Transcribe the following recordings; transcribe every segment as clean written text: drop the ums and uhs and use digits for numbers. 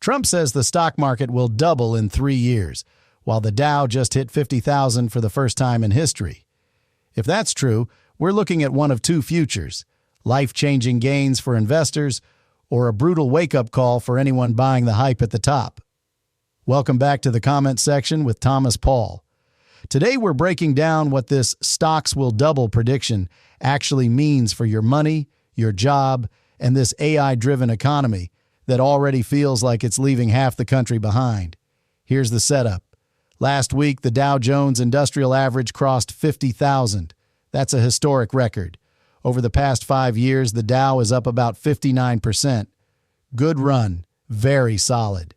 Trump says the stock market will double in 3 years, while the Dow just hit 50,000 for the first time in history. If that's true, we're looking at one of two futures: life-changing gains for investors or a brutal wake-up call for anyone buying the hype at the top. Welcome back to the comment section with Thomas Paul. Today we're breaking down what this stocks will double prediction actually means for your money, your job, and this AI-driven economy that already feels like it's leaving half the country behind. Here's the setup. Last week, the Dow Jones Industrial Average crossed 50,000. That's a historic record. Over the past 5 years, the Dow is up about 59%. Good run. Very solid.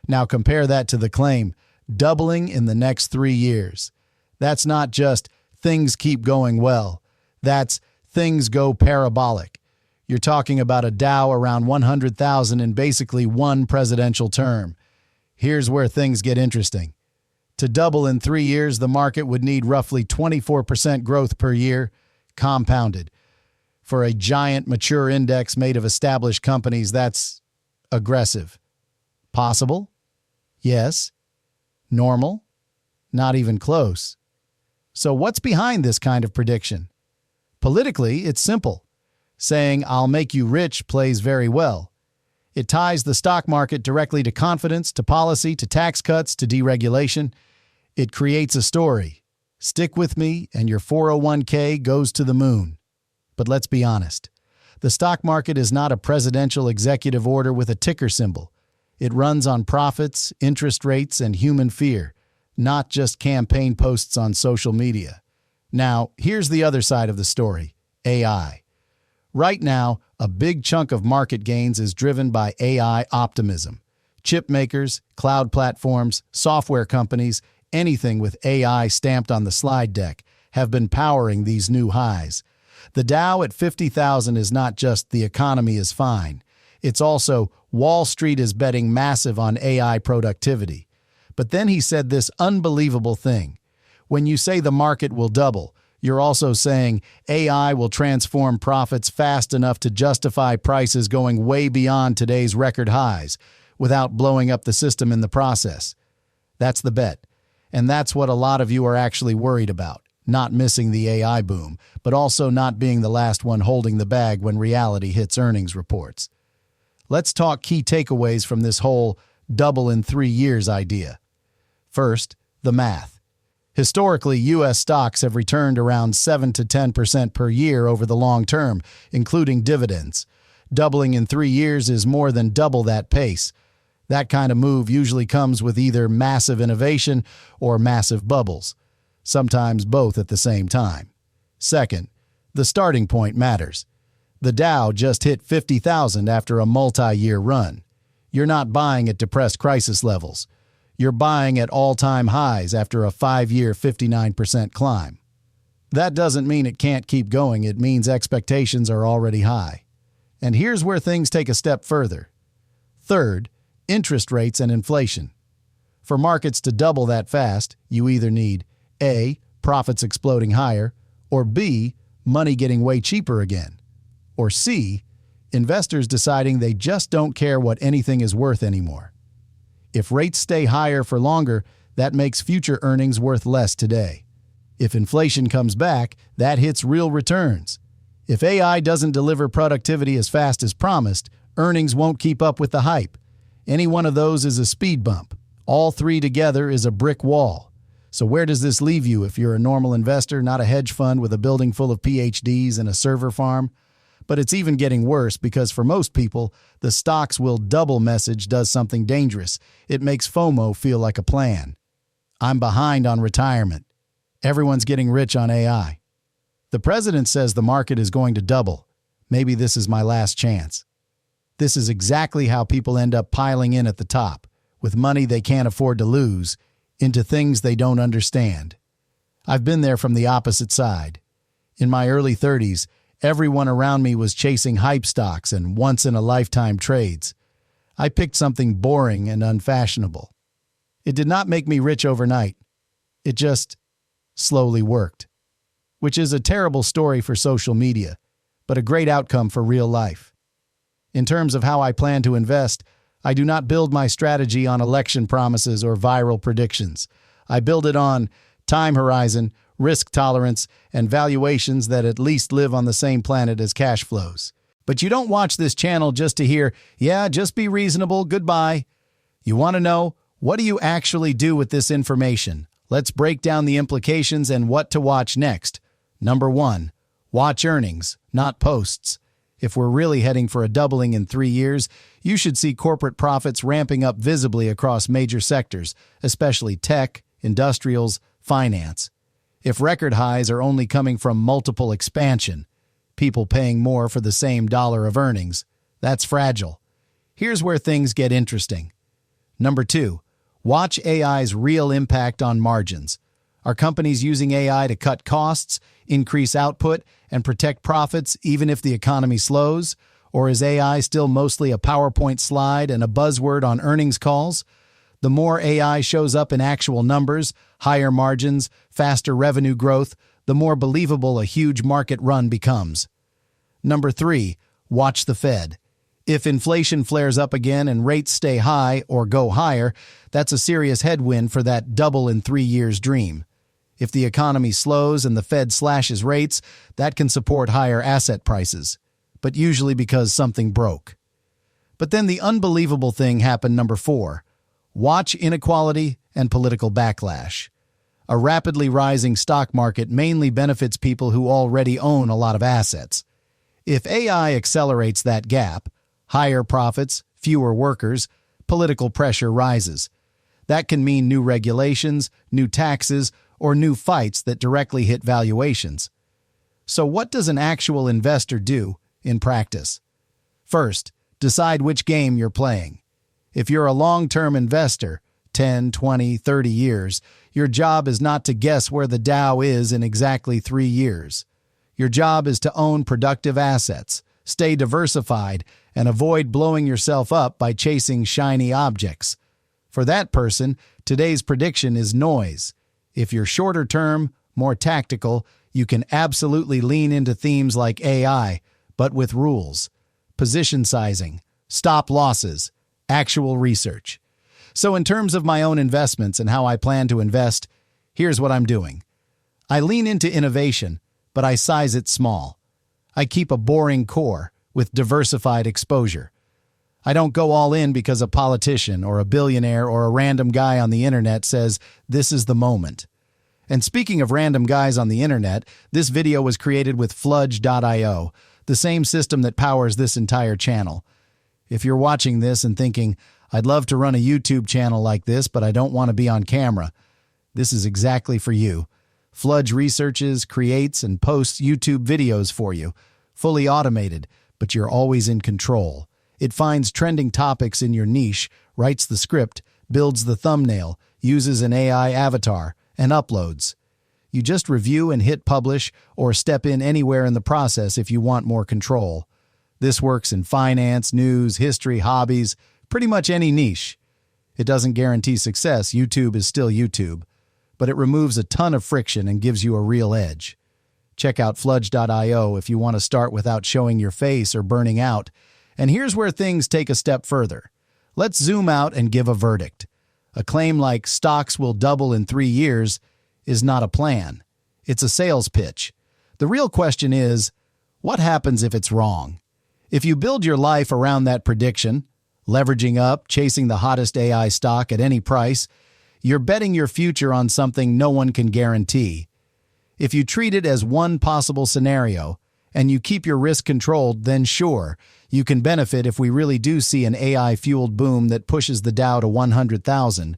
Now compare that to the claim, doubling in the next 3 years. That's not just things keep going well. That's things go parabolic. You're talking about a Dow around 100,000 in basically one presidential term. Here's where things get interesting. To double in 3 years, the market would need roughly 24% growth per year, compounded. For a giant mature index made of established companies, that's aggressive. Possible? Yes. Normal? Not even close. So what's behind this kind of prediction? Politically, it's simple. Saying, "I'll make you rich" plays very well. It ties the stock market directly to confidence, to policy, to tax cuts, to deregulation. It creates a story. Stick with me and your 401k goes to the moon. But let's be honest. The stock market is not a presidential executive order with a ticker symbol. It runs on profits, interest rates, and human fear, not just campaign posts on social media. Now, here's the other side of the story: AI. Right now, a big chunk of market gains is driven by AI optimism. Chip makers, cloud platforms, software companies, anything with AI stamped on the slide deck have been powering these new highs. The Dow at 50,000 is not just the economy is fine. It's also Wall Street is betting massive on AI productivity. But then he said this unbelievable thing. When you say the market will double, you're also saying AI will transform profits fast enough to justify prices going way beyond today's record highs without blowing up the system in the process. That's the bet. And that's what a lot of you are actually worried about. Not missing the AI boom, but also not being the last one holding the bag when reality hits earnings reports. Let's talk key takeaways from this whole double in 3 years idea. First, the math. Historically, U.S. stocks have returned around 7 to 10% per year over the long term, including dividends. Doubling in 3 years is more than double that pace. That kind of move usually comes with either massive innovation or massive bubbles, sometimes both at the same time. Second, the starting point matters. The Dow just hit 50,000 after a multi-year run. You're not buying at depressed crisis levels. You're buying at all-time highs after a 5-year 59% climb. That doesn't mean it can't keep going. It means expectations are already high. And here's where things take a step further. Third, interest rates and inflation. For markets to double that fast, you either need A, profits exploding higher, or B, money getting way cheaper again, or C, investors deciding they just don't care what anything is worth anymore. If rates stay higher for longer, that makes future earnings worth less today. If inflation comes back, that hits real returns. If AI doesn't deliver productivity as fast as promised, earnings won't keep up with the hype. Any one of those is a speed bump. All three together is a brick wall. So where does this leave you if you're a normal investor, not a hedge fund with a building full of PhDs and a server farm? But it's even getting worse because for most people, the stocks will double message does something dangerous. It makes FOMO feel like a plan. I'm behind on retirement. Everyone's getting rich on AI. The president says the market is going to double. Maybe this is my last chance. This is exactly how people end up piling in at the top, with money they can't afford to lose, into things they don't understand. I've been there from the opposite side. In my early 30s, everyone around me was chasing hype stocks and once-in-a-lifetime trades. I picked something boring and unfashionable. It did not make me rich overnight. It just slowly worked. Which is a terrible story for social media, but a great outcome for real life. In terms of how I plan to invest, I do not build my strategy on election promises or viral predictions. I build it on time horizon, risk tolerance, and valuations that at least live on the same planet as cash flows. But you don't watch this channel just to hear, yeah, just be reasonable, goodbye. You want to know, what do you actually do with this information? Let's break down the implications and what to watch next. Number 1, watch earnings, not posts. If we're really heading for a doubling in 3 years, you should see corporate profits ramping up visibly across major sectors, especially tech, industrials, finance. If record highs are only coming from multiple expansion, people paying more for the same dollar of earnings, that's fragile. Here's where things get interesting. Number 2, watch AI's real impact on margins. Are companies using AI to cut costs, increase output, and protect profits even if the economy slows? Or is AI still mostly a PowerPoint slide and a buzzword on earnings calls? The more AI shows up in actual numbers, higher margins, faster revenue growth, the more believable a huge market run becomes. Number 3, watch the Fed. If inflation flares up again and rates stay high or go higher, that's a serious headwind for that double in 3 years dream. If the economy slows and the Fed slashes rates, that can support higher asset prices, but usually because something broke. But then the unbelievable thing happened. Number 4, watch inequality and political backlash. A rapidly rising stock market mainly benefits people who already own a lot of assets. If AI accelerates that gap, higher profits, fewer workers, political pressure rises. That can mean new regulations, new taxes, or new fights that directly hit valuations. So what does an actual investor do in practice? First, decide which game you're playing. If you're a long-term investor, 10, 20, 30 years, your job is not to guess where the Dow is in exactly 3 years. Your job is to own productive assets, stay diversified, and avoid blowing yourself up by chasing shiny objects. For that person, today's prediction is noise. If you're shorter term, more tactical, you can absolutely lean into themes like AI, but with rules, position sizing, stop losses, actual research. So in terms of my own investments and how I plan to invest, here's what I'm doing. I lean into innovation, but I size it small. I keep a boring core with diversified exposure. I don't go all in because a politician or a billionaire or a random guy on the internet says this is the moment. And speaking of random guys on the internet, this video was created with Fludge.io, the same system that powers this entire channel. If you're watching this and thinking, I'd love to run a YouTube channel like this, but I don't want to be on camera, this is exactly for you. Fludge researches, creates, and posts YouTube videos for you, fully automated, but you're always in control. It finds trending topics in your niche, writes the script, builds the thumbnail, uses an AI avatar, and uploads. You just review and hit publish or step in anywhere in the process if you want more control. This works in finance, news, history, hobbies, pretty much any niche. It doesn't guarantee success. YouTube is still YouTube, but it removes a ton of friction and gives you a real edge. Check out Fludge.io if you want to start without showing your face or burning out. And here's where things take a step further. Let's zoom out and give a verdict. A claim like stocks will double in 3 years is not a plan. It's a sales pitch. The real question is, what happens if it's wrong? If you build your life around that prediction, leveraging up, chasing the hottest AI stock at any price, you're betting your future on something no one can guarantee. If you treat it as one possible scenario, and you keep your risk controlled, then sure, you can benefit if we really do see an AI-fueled boom that pushes the Dow to 100,000.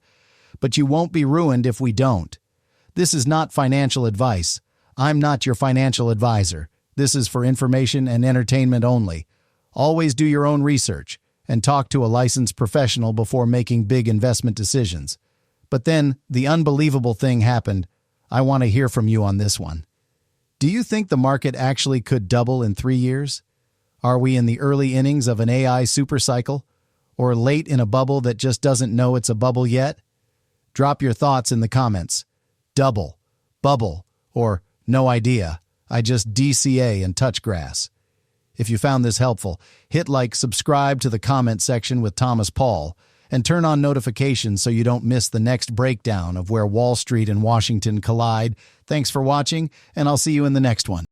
But you won't be ruined if we don't. This is not financial advice. I'm not your financial advisor. This is for information and entertainment only. Always do your own research and talk to a licensed professional before making big investment decisions. But then, the unbelievable thing happened. I want to hear from you on this one. Do you think the market actually could double in 3 years? Are we in the early innings of an AI supercycle? Or late in a bubble that just doesn't know it's a bubble yet? Drop your thoughts in the comments. Double, bubble, or no idea. I just DCA and touch grass. If you found this helpful, hit like, subscribe to the comment section with Thomas Paul, and turn on notifications so you don't miss the next breakdown of where Wall Street and Washington collide. Thanks for watching, and I'll see you in the next one.